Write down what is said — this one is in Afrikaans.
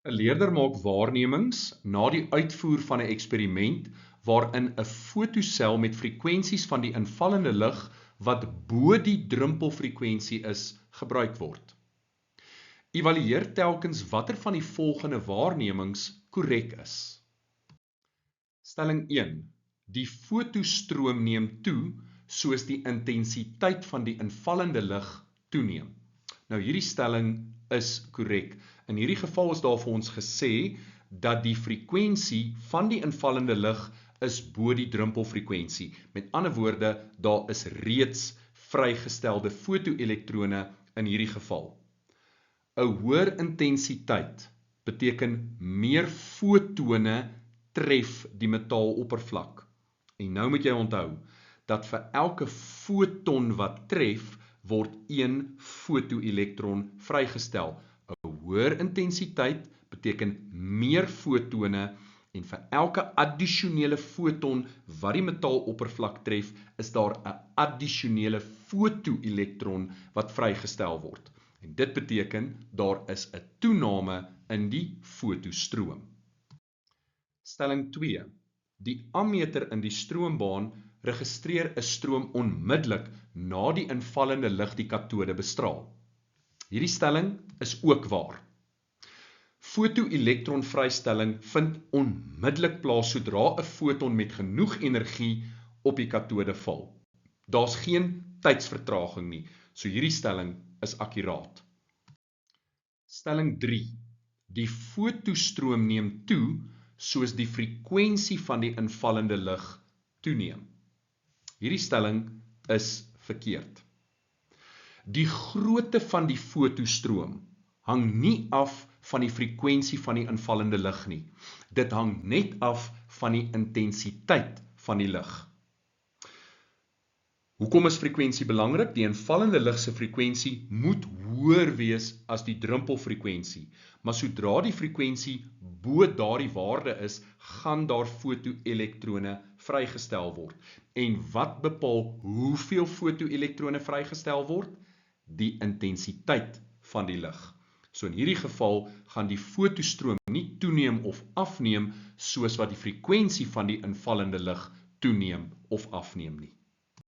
'n leerder maak waarnemings na die uitvoer van 'n eksperiment waarin 'n fotosel met frekwensies van die invallende lig wat bo die druppelfrekwensie is, gebruik word. Evalueer telkens watter van die volgende waarnemings korrek is. Stelling 1. Die fotostroom neem toe soos die intensiteit van die invallende lig toeneem. Nou hierdie stelling is korrek. In hierdie geval is daar vir ons gesê dat die frekwensie van die invallende lig is bo die druppelfrekwensie. Met ander woorde, daar is reeds vrygestelde fotoelektrone in hierdie geval. 'n Hoër intensiteit beteken meer fotone tref die metaaloppervlak. En nou moet jy onthou dat vir elke foton wat tref, word een fotoelektron vrygestel. 'n Hoër intensiteit beteken meer fotone en vir elke addisionele foton wat die metaaloppervlak tref, is daar 'n addisionele fotoelektron wat vrygestel word. En dit beteken daar is 'n toename in die fotostroom. Stelling 2. Die ammeter in die stroombaan registreer 'n stroom onmiddellik na die invallende lig die katode bestraal. Hierdie stelling is ook waar. Fotoelektronvrystelling vind onmiddellik plaas sodra 'n foton met genoeg energie op die katode val. Daar's geen tydsvertraging nie, so hierdie stelling is akkuraat. Stelling 3. Die fotostroom neem toe soos die frekwensie van die invallende lig toeneem. Hierdie stelling is verkeerd. Die grootte van die fotostroom hang nie af van die frekwensie van die invallende lig nie. Dit hang net af van die intensiteit van die lig. Hoekom is frekwensie belangrik? Die invallende lig se frekwensie moet hoër wees as die druppelfrekwensie, maar sodra die frekwensie bo daardie waarde is, gaan daar fotoelektrone vrygestel word. En wat bepaal hoeveel fotoelektrone vrygestel word? Die intensiteit van die lig. So in hierdie geval gaan die fotostroom nie toeneem of afneem soos wat die frekwensie van die invallende lig toeneem of afneem nie.